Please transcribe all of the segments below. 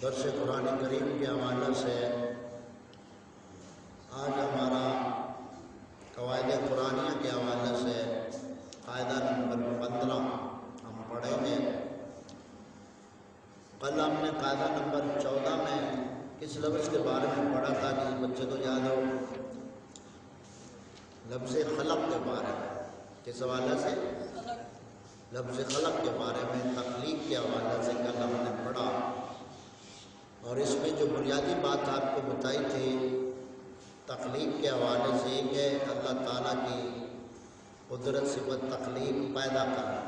درس قرآن کریم کے حوالے سے آج ہمارا قواعد قرآنیہ کے حوالے سے قاعدہ نمبر 15 ہم پڑھیں گے۔ کل ہم نے قاعدہ نمبر 14 میں کس لفظ کے بارے میں پڑھا تھا کہ بچے کو یاد ہو؟ لفظ خلق کے بارے میں۔ کس حوالے سے؟ لفظ خلق کے بارے میں، تخلیق کے حوالے سے کل ہم نے پڑھا، اور اس میں جو بنیادی بات آپ کو بتائی تھی تخلیق کے حوالے سے یہ کہ اللہ تعالیٰ کی قدرت صفت تخلیق پیدا کرنا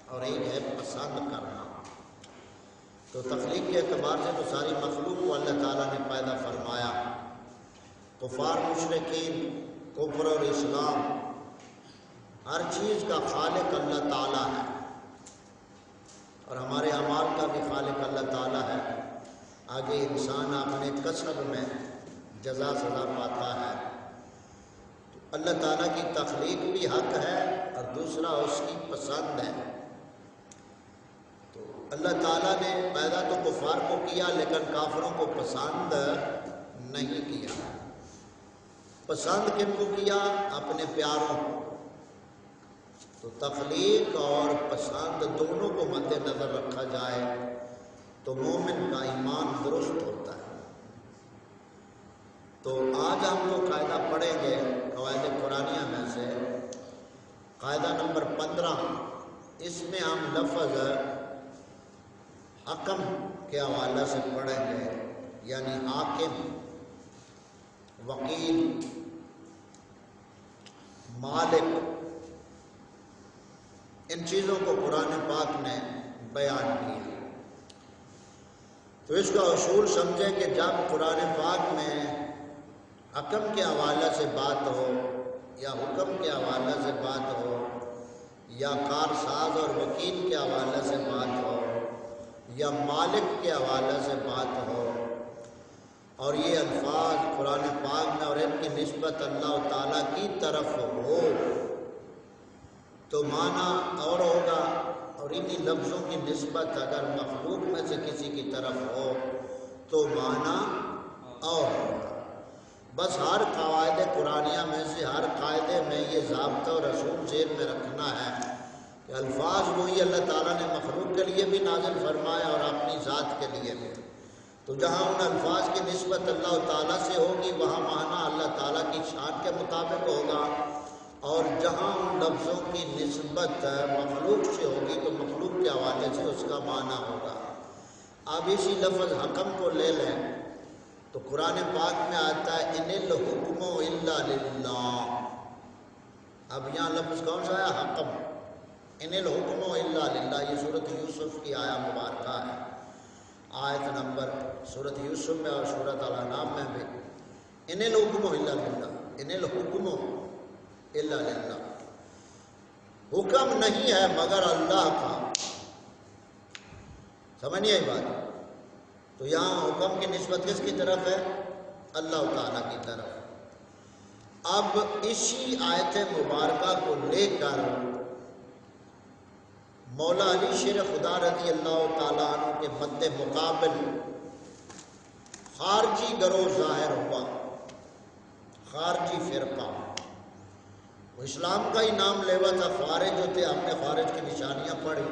اور ایک ہے پسند کرنا۔ تو تخلیق کے اعتبار سے تو ساری مخلوق کو اللہ تعالیٰ نے پیدا فرمایا۔ کفار مشرکین، کفر اور اسلام، ہر چیز کا خالق اللہ تعالیٰ ہے، اور ہمارے اعمال کا بھی خالق اللہ تعالیٰ ہے۔ آگے انسان اپنے کسب میں جزا سزا پاتا ہے۔ تو اللہ تعالیٰ کی تخلیق بھی حق ہے اور دوسرا اس کی پسند ہے۔ تو اللہ تعالیٰ نے پیدا تو کفار کو کیا لیکن کافروں کو پسند نہیں کیا۔ پسند کن کو کیا؟ اپنے پیاروں کو۔ تو تخلیق اور پسند دونوں کو مد نظر رکھا جائے تو مومن کا ایمان درست ہوتا ہے۔ تو آج ہم جو قاعدہ پڑھیں گے قواعد قرآنیہ میں سے قاعدہ نمبر 15، اس میں ہم لفظ حکم کے حوالے سے پڑھیں گے، یعنی حاکم، وکیل، مالک، ان چیزوں کو قرآن پاک نے بیان کیا۔ تو اس کا اصول سمجھیں کہ جب قرآن پاک میں حکم کے حوالے سے بات ہو یا حکم کے حوالے سے بات ہو یا کارساز اور وکیل کے حوالے سے بات ہو یا مالک کے حوالے سے بات ہو، اور یہ الفاظ قرآن پاک میں اور ان کی نسبت اللہ تعالیٰ کی طرف ہو تو معنی اور ہوگا، اور انہی لفظوں کی نسبت اگر مخلوق میں سے کسی کی طرف ہو تو معنی اور ہوگا۔ بس ہر قواعد قرآنیہ میں سے ہر قاعدے میں یہ ضابطہ اور اصول ذہن میں رکھنا ہے کہ الفاظ وہی اللہ تعالیٰ نے مخلوق کے لیے بھی نازل فرمایا اور اپنی ذات کے لیے بھی۔ تو جہاں ان الفاظ کی نسبت اللہ تعالیٰ سے ہوگی وہاں معنی اللہ تعالیٰ کی شان کے مطابق ہوگا، اور جہاں ان لفظوں کی نسبت مخلوق سے ہوگی تو مخلوق کے حوالے سے اس کا معنی ہوگا۔ اب اسی لفظ حکم کو لے لیں تو قرآن پاک میں آتا ہے ان الحکم الا للہ۔ اب یہاں لفظ کون سا ہے؟ حکم۔ ان الحکم الا للہ، یہ سورۃ یوسف کی آیہ مبارکہ ہے، آیت نمبر سورۃ یوسف میں اور سورۃ الانعام میں بھی ان الحکم الا للہ، ان الحکم الا للہ، حکم نہیں ہے مگر اللہ کا۔ سمجھ نہیں آئی بات؟ تو یہاں حکم کی نسبت کس کی طرف ہے؟ اللہ تعالیٰ کی طرف۔ اب اسی آیت مبارکہ کو لے کر مولا علی شیر خدا رضی اللہ تعالیٰ عنہ کے مد مقابل خارجی گروہ ظاہر ہوا، خارجی فرقہ۔ وہ اسلام کا ہی نام لیوا تھا، خارج ہوتے۔ ہم نے خارج کی نشانیاں پڑھی،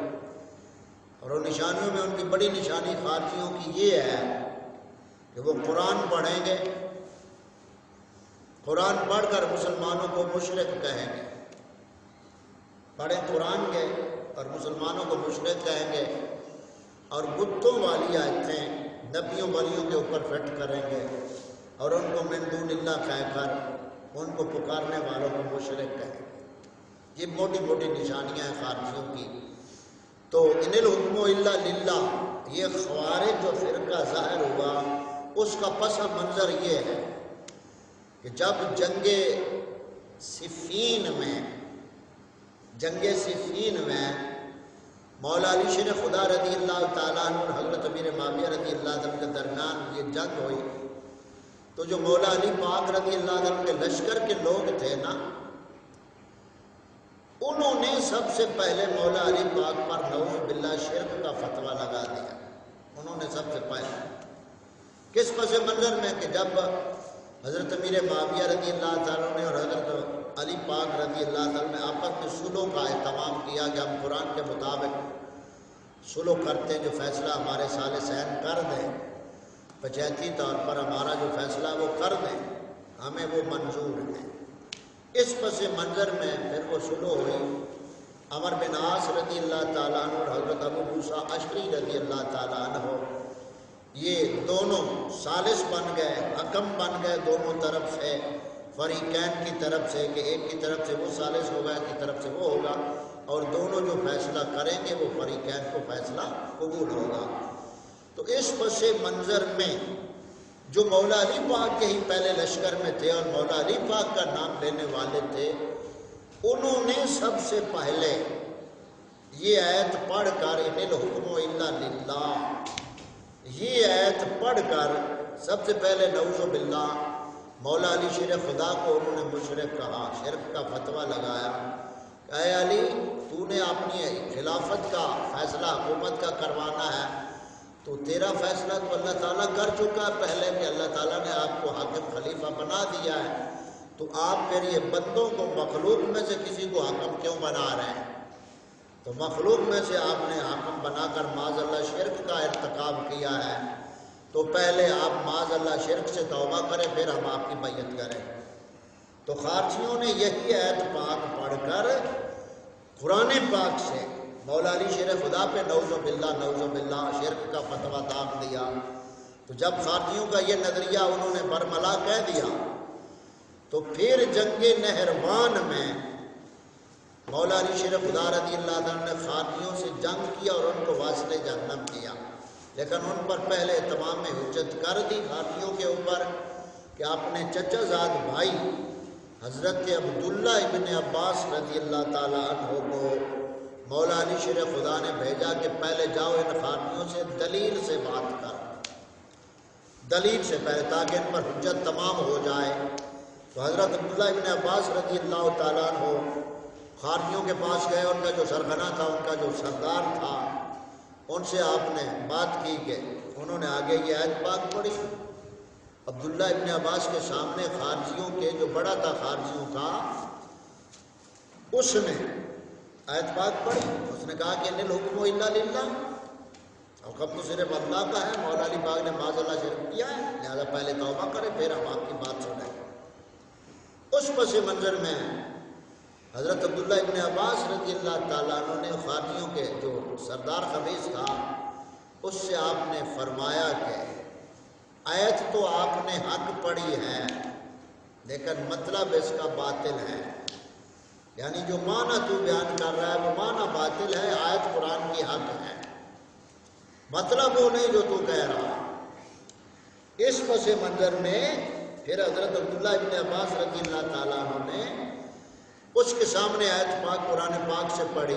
اور ان نشانیوں میں ان کی بڑی نشانی خارجیوں کی یہ ہے کہ وہ قرآن پڑھیں گے، قرآن پڑھ کر مسلمانوں کو مشرک کہیں گے، پڑھیں قرآن کے اور مسلمانوں کو مشرک کہیں گے، اور بتوں والی آیتیں نبیوں ولیوں کے اوپر فٹ کریں گے، اور ان کو من دون اللہ کہہ کر ان کو پکارنے والوں کو مشرک کہیں گے۔ یہ موٹی موٹی نشانیاں ہیں خارجیوں کی۔ تو ان الحکم الا للہ، یہ خوارج جو فرقہ ظاہر ہوا اس کا پس منظر یہ ہے کہ جب جنگ صفین میں مولا علی شیر خدا رضی اللہ تعالیٰ عنہ اور حضرت امیر معاویہ رضی اللہ عنہ کے درمیان یہ جنگ ہوئی، تو جو مولا علی پاک رضی اللہ عنہ کے لشکر کے لوگ تھے نا، انہوں نے سب سے پہلے مولا علی پاک پر نعوذ باللہ شرک کا فتویٰ لگا دیا۔ انہوں نے سب سے پہلے کس پس منظر میں کہ جب حضرت امیر معاویہ رضی اللہ تعالیٰ نے اور حضرت علی پاک رضی اللہ تعالیٰ نے آپس میں صلح کا اہتمام کیا کہ ہم قرآن کے مطابق صلح کرتے ہیں، جو فیصلہ ہمارے ثالثین کر دیں، پنچایتی طور پر ہمارا جو فیصلہ وہ کر دیں، ہمیں وہ منظور ہے۔ اس پس منظر میں پھر وہ صلح ہوئی۔ عمر بن عاص رضی اللہ تعالیٰ عنہ اور حضرت ابو موسیٰ اشعری رضی اللہ تعالیٰ عنہ یہ دونوں ثالث بن گئے، حکم بن گئے دونوں طرف سے، فریقین کی طرف سے، کہ ایک کی طرف سے وہ ثالث ہوگا، ایک کی طرف سے وہ ہوگا، اور دونوں جو فیصلہ کریں گے وہ فریقین کو فیصلہ قبول ہوگا۔ تو اس پس منظر میں جو مولا علی پاک کے ہی پہلے لشکر میں تھے اور مولا علی پاک کا نام لینے والے تھے، انہوں نے سب سے پہلے یہ آیت پڑھ کر ان الحکم الا للہ، یہ آیت پڑھ کر سب سے پہلے نعوذ باللہ مولا علی شیر خدا کو انہوں نے مشرک کہا، شرک کا فتویٰ لگایا کہ اے علی تو نے اپنی خلافت کا فیصلہ حکومت کا کروانا ہے، تو تیرا فیصلہ تو اللہ تعالیٰ کر چکا ہے پہلے کہ اللہ تعالیٰ نے آپ کو حاکم خلیفہ بنا دیا ہے، تو آپ پھر یہ بندوں کو مخلوق میں سے کسی کو حاکم کیوں بنا رہے ہیں؟ تو مخلوق میں سے آپ نے حاکم بنا کر معاذ اللہ شرک کا ارتکاب کیا ہے، تو پہلے آپ معاذ اللہ شرک سے توبہ کریں، پھر ہم آپ کی بیعت کریں۔ تو خارجیوں نے یہی آیت پاک پڑھ کر قرآن پاک سے مولا علی شیر خدا پہ نعوذ باللہ شرک کا فتویٰ داغ دیا۔ تو جب خارجیوں کا یہ نظریہ انہوں نے برملا کہہ دیا، تو پھر جنگ نہروان میں مولا علی شیر خدا رضی اللہ عنہ نے خارجیوں سے جنگ کیا اور ان کو واصل جہنم کیا، لیکن ان پر پہلے تمام حجت کر دی خارجیوں کے اوپر کہ اپنے چچا زاد بھائی حضرت عبداللہ ابن عباس رضی اللہ تعالیٰ عنہ کو مولا علی شیر خدا نے بھیجا کہ پہلے جاؤ ان خارجیوں سے دلیل سے بات کر، دلیل سے پہلے، تاکہ ان پر حجت تمام ہو جائے۔ تو حضرت عبداللہ ابن عباس رضی اللہ تعالیٰ عنہ خارجیوں کے پاس گئے، ان کا جو سرغنہ تھا، ان کا جو سردار تھا، ان سے آپ نے بات کی کہ انہوں نے آگے یہ آیت پاک پڑھی۔ عبداللہ ابن عباس کے سامنے خارجیوں کے جو بڑا تھا خارجیوں کا، اس نے آیت پاک پڑھی، اس نے کہا کہ ان الحکم الا للہ، حکم تو صرف اللہ کا ہے، مولا علی پاک نے معاذ اللہ شرک کیا ہے، لہذا پہلے توبہ کرے پھر ہم آپ کی بات سنیں۔ اس پس منظر میں حضرت عبداللہ ابن عباس رضی اللہ تعالیٰ عنہ نے خارجیوں کے جو سردار خبیث تھا اس سے آپ نے فرمایا کہ آیت تو آپ نے حق پڑھی ہے لیکن مطلب اس کا باطل ہے، یعنی جو معنی تو بیان کر رہا ہے وہ معنی باطل ہے، آیت قرآن کی حق ہے، مطلب وہ نہیں جو تو کہہ رہا۔ اس پس منظر میں پھر حضرت عبداللہ ابن عباس رضی اللہ تعالیٰ عنہ نے اس کے سامنے آیت پاک قرآن پاک سے پڑھی،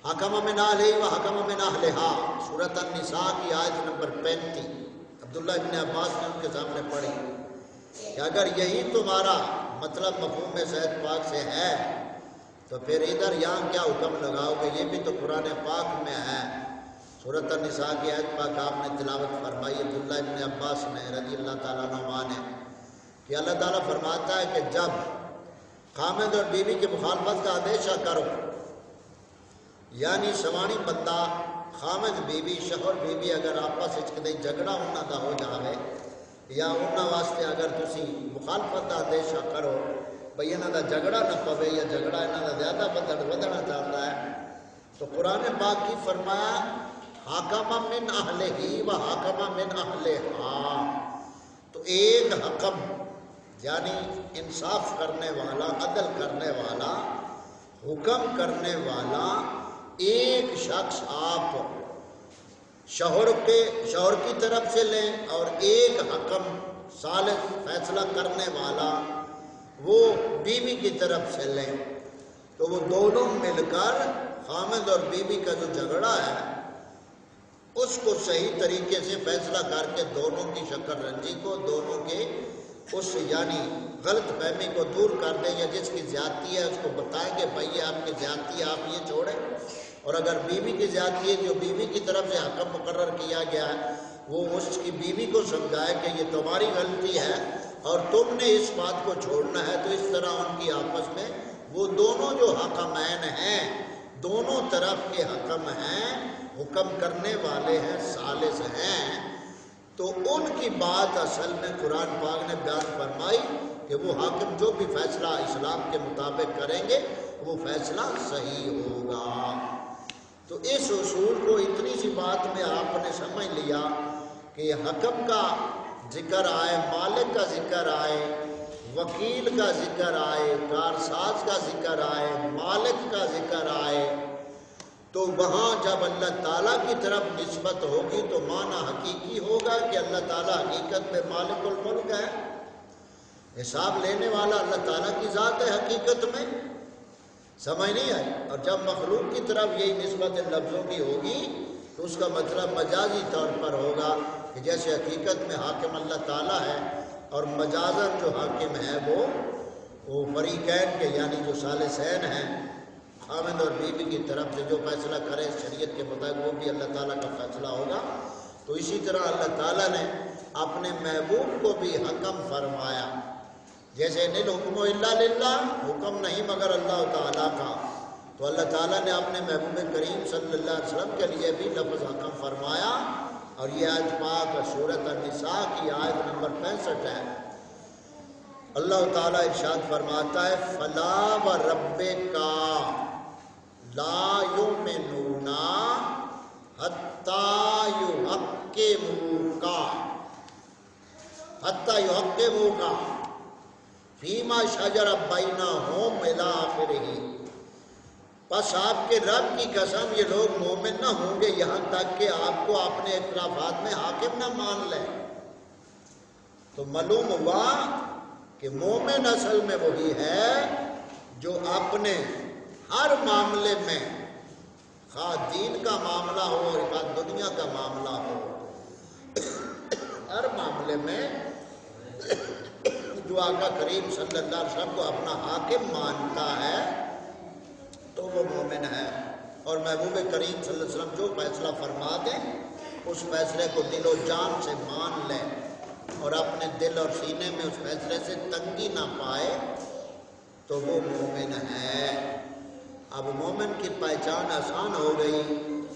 حکم من اہلہ و حکم من اہلہا، سورۃ النساء کی آیت نمبر 35 عبداللہ ابن عباس نے ان کے سامنے پڑھی کہ اگر یہی تمہارا مطلب مفہوم اس آیت پاک سے ہے تو پھر ادھر یہاں کیا حکم لگاؤ گے، یہ بھی تو قرآن پاک میں ہے۔ سورۃ النساء کی آیت پاک آپ نے تلاوت فرمائی عبداللہ ابن عباس نے رضی اللہ تعالیٰ عنہ نے کہ اللہ تعالیٰ فرماتا ہے کہ جب خامد اور بیوی کی مخالفت کا اندیشہ کرو، یعنی سوانی بندہ خامد بیوی شوہر بیوی اگر آپس کدی جھگڑا ہونا دا ہو جاوے یا انہاں واسطے اگر تسی مخالفت کا اندیشہ کرو بھئی انہاں دا جھگڑا نہ پوے یا جھگڑا انہاں دا زیادہ بدڑ چاہتا ہے، تو قرآن پاک کی فرمایا حاکم من اہلہ و حاکم من اہلہا، تو ایک حکم یعنی انصاف کرنے والا، عدل کرنے والا، حکم کرنے والا ایک شخص آپ شوہر کی طرف سے لیں اور ایک حکم ثالث فیصلہ کرنے والا وہ بیوی کی طرف سے لیں، تو وہ دونوں مل کر خامد اور بیوی کا جو جھگڑا ہے اس کو صحیح طریقے سے فیصلہ کر کے دونوں کی شکر رنجی کو، دونوں کے اس یعنی غلط فہمی کو دور کر دیں، یا جس کی زیادتی ہے اس کو بتائیں کہ بھائی یہ آپ کی زیادتی ہے، آپ یہ چھوڑیں، اور اگر بیوی کی زیادتی ہے جو بیوی کی طرف سے حکم مقرر کیا گیا ہے وہ اس کی بیوی کو سمجھائے کہ یہ تمہاری غلطی ہے اور تم نے اس بات کو چھوڑنا ہے، تو اس طرح ان کی آپس میں وہ دونوں جو حکمین ہیں، دونوں طرف کے حکم ہیں، حکم کرنے والے ہیں، ثالث ہیں، تو ان کی بات اصل میں قرآن پاک نے بیان فرمائی کہ وہ حاکم جو بھی فیصلہ اسلام کے مطابق کریں گے وہ فیصلہ صحیح ہوگا۔ تو اس اصول کو اتنی سی بات میں آپ نے سمجھ لیا کہ حکم کا ذکر آئے، مالک کا ذکر آئے، وکیل کا ذکر آئے، کارساز کا ذکر آئے، مالک کا ذکر آئے، تو وہاں جب اللہ تعالیٰ کی طرف نسبت ہوگی تو معنی حقیقی ہوگا کہ اللہ تعالیٰ حقیقت میں مالک الملک ہے، حساب لینے والا اللہ تعالیٰ کی ذات ہے حقیقت میں۔ سمجھ نہیں آئی؟ اور جب مخلوق کی طرف یہی نسبت لفظوں کی ہوگی تو اس کا مطلب مجازی طور پر ہوگا کہ جیسے حقیقت میں حاکم اللہ تعالیٰ ہے اور مجازن جو حاکم ہے وہ فریقین کے یعنی جو ثالثین ہیں، خاوند اور بیوی کی طرف سے جو فیصلہ کرے شریعت کے مطابق وہ بھی اللہ تعالیٰ کا فیصلہ ہوگا۔ تو اسی طرح اللہ تعالیٰ نے اپنے محبوب کو بھی حکم فرمایا، جیسے ان الحکم الا للہ، حکم نہیں مگر اللہ تعالیٰ کا، تو اللہ تعالیٰ نے اپنے محبوب کریم صلی اللہ علیہ وسلم کے لیے بھی لفظ حکم فرمایا، اور یہ آیت پاک سورۃ النساء کی آیت نمبر 65 ہے۔ اللہ تعالیٰ ارشاد فرماتا ہے فلا وربک لا یؤمنون حتی یحکموک فیما شجر بینہم الی آخرہ، بس آپ کے رب کی قسم یہ لوگ مومن نہ ہوں گے یہاں تک کہ آپ کو اپنے اختلافات میں حاکم نہ مان لیں۔ تو معلوم ہوا کہ مومن اصل میں وہی ہے جو اپنے ہر معاملے میں، خواہ دین کا معاملہ ہو اور خواہ دنیا کا معاملہ ہو، ہر معاملے میں جو آقا کریم صلی اللہ علیہ وسلم کو اپنا حاکم مانتا ہے تو وہ مومن ہے، اور محبوب کریم صلی اللہ علیہ وسلم جو فیصلہ فرما دیں اس فیصلے کو دل و جان سے مان لے اور اپنے دل اور سینے میں اس فیصلے سے تنگی نہ پائے تو وہ مومن ہے۔ اب مومن کی پہچان آسان ہو گئی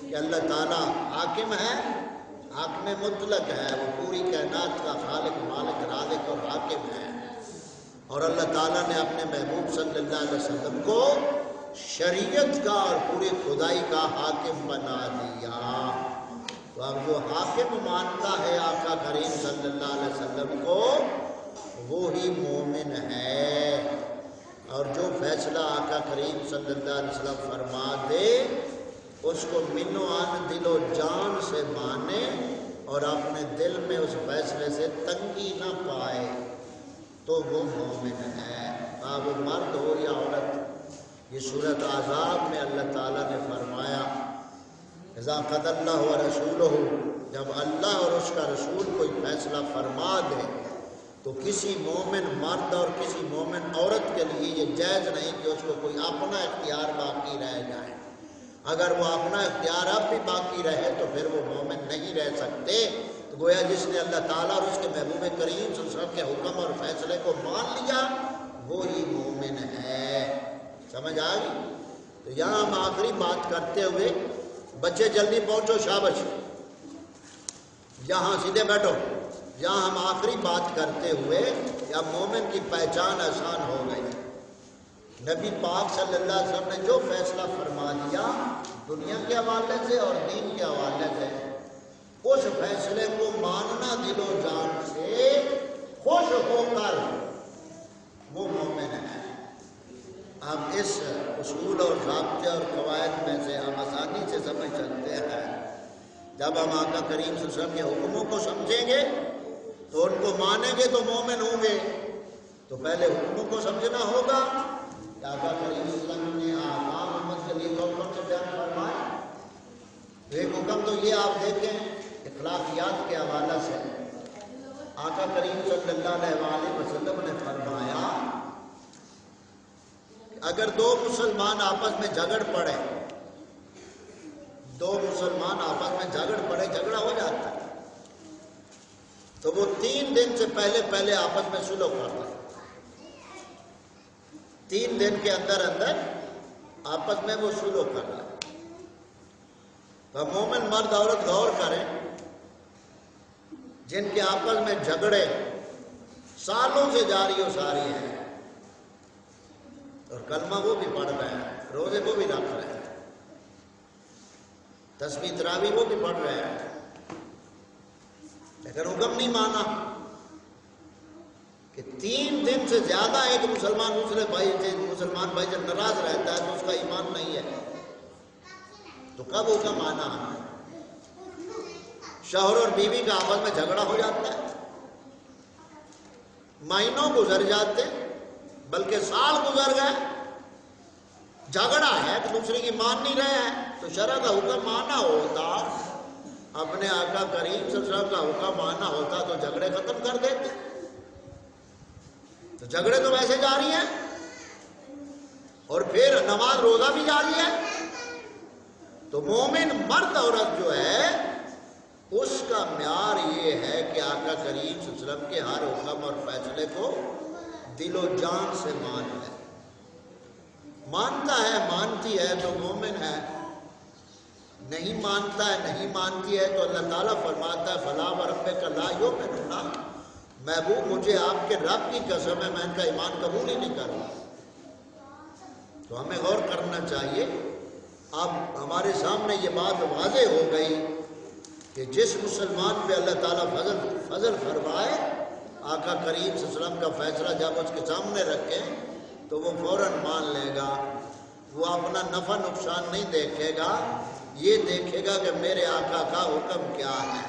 کہ اللہ تعالیٰ حاکم ہے، حاکم مطلق ہے، وہ پوری کائنات کا خالق، مالک، رازق اور حاکم ہے، اور اللہ تعالیٰ نے اپنے محبوب صلی اللہ علیہ وسلم کو شریعت کا اور پوری خدائی کا حاکم بنا دیا۔ تو اب جو حاکم مانتا ہے آقا کریم صلی اللہ علیہ وسلم کو وہی مومن ہے، اور جو فیصلہ آقا کریم صلی اللہ علیہ وسلم فرما دے اس کو من و عن دل و جان سے مانے اور اپنے دل میں اس فیصلے سے تنگی نہ پائے تو وہ مومن ہے، اب وہ مرد ہو یا عورت۔ یہ سورۃ احزاب میں اللہ تعالیٰ نے فرمایا اذا قضى اللہ ورسولہ، جب اللہ اور اس کا رسول کوئی فیصلہ فرما دے تو کسی مومن مرد اور کسی مومن عورت کے لیے یہ جائز نہیں کہ اس کو کوئی اپنا اختیار باقی رہ جائے۔ اگر وہ اپنا اختیار اب بھی باقی رہے تو پھر وہ مومن نہیں رہ سکتے۔ تو گویا جس نے اللہ تعالیٰ اور اس کے محبوب کریم صلی اللہ علیہ وسلم کے حکم اور فیصلے کو مان لیا وہی مومن ہے۔ سمجھ آ گئی؟ تو یہاں ہم آخری بات کرتے ہوئے، بچے جلدی پہنچو، شابش، یہاں سیدھے بیٹھو، یہاں ہم آخری بات کرتے ہوئے یا مومن کی پہچان آسان ہو گئی۔ نبی پاک صلی اللہ علیہ وسلم نے جو فیصلہ فرما دیا دنیا کے حوالے سے اور دین کے حوالے سے، اس فیصلے کو ماننا دل و جان سے خوش ہو کر وہ مومن ہے۔ اب اس اصول اور ضابطے اور قواعد میں سے ہم آسانی سے سمجھ سکتے ہیں، جب ہم آقا کریم صلی اللہ علیہ وسلم کے حکموں کو سمجھیں گے تو ان کو مانیں گے تو مومن ہوں گے۔ تو پہلے حکموں کو سمجھنا ہوگا کہ آقا کریم صلی اللہ علیہ وسلم نے احکام امت کے لیے کون سے بیان فرمائے۔ ایک حکم تو یہ آپ دیکھیں اخلاقیات کے حوالے سے، آقا کریم صلی اللہ علیہ وسلم نے فرمایا اگر دو مسلمان آپس میں جھگڑ پڑے، دو مسلمان آپس میں جھگڑ پڑے، جھگڑا ہو جاتا ہے، تو وہ 3 دن سے پہلے آپس میں سلو کرتا، 3 دن کے اندر آپس میں وہ سلو کر لیں۔ تو مومن مرد عورت غور کریں، جن کے آپس میں جھگڑے سالوں سے جاری و ساری ہیں، اور کلمہ وہ بھی پڑھ رہے ہیں، روزے وہ بھی رکھ رہے ہیں، تسبیح تراویح وہ بھی پڑھ رہے ہیں، لیکن حکم نہیں مانا کہ 3 دن سے زیادہ ایک مسلمان بھائی جب ناراض رہتا ہے تو اس کا ایمان نہیں ہے، تو کب حکم آنا ہے؟ شوہر اور بیوی کا آپس میں جھگڑا ہو جاتا ہے، مہینوں گزر جاتے، بلکہ سال گزر گئے، جھگڑا ہے، ایک دوسرے کی مان نہیں رہے ہیں، تو شرع کا حکم آنا ہوتا، اپنے آقا کریم صلی اللہ علیہ وسلم کا حکم آنا ہوتا تو جھگڑے ختم کر دیتے، تو جھگڑے تو ویسے جاری ہیں، اور پھر نماز روزہ بھی جاری ہے۔ تو مومن مرد عورت جو ہے اس کا معیار یہ ہے کہ آقا کریم صلی اللہ علیہ وسلم کے ہر حکم اور فیصلے کو دل و جان سے مان لے، مانتا ہے مانتی ہے تو مومن ہے، نہیں مانتا ہے نہیں مانتی ہے تو اللہ تعالیٰ فرماتا ہے فلا وربک لا یؤمنون، محبوب مجھے آپ کے رب کی قسم ہے میں ان کا ایمان قبول ہی نہیں کروں۔ تو ہمیں غور کرنا چاہیے۔ اب ہمارے سامنے یہ بات واضح ہو گئی کہ جس مسلمان پہ اللہ تعالیٰ فضل فرمائے، آقا کریم صلی اللہ علیہ وسلم کا فیصلہ جب اس کے سامنے رکھیں تو وہ فوراً مان لے گا، وہ اپنا نفع نقصان نہیں دیکھے گا، یہ دیکھے گا کہ میرے آقا کا حکم کیا ہے۔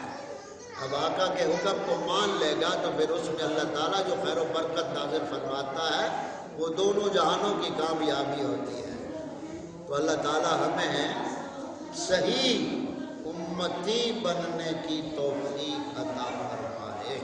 اب آقا کے حکم کو مان لے گا تو پھر اس میں اللہ تعالیٰ جو خیر و برکت نازل فرماتا ہے وہ دونوں جہانوں کی کامیابی ہوتی ہے۔ تو اللہ تعالیٰ ہمیں صحیح امتی بننے کی توفیق عطا فرمائے۔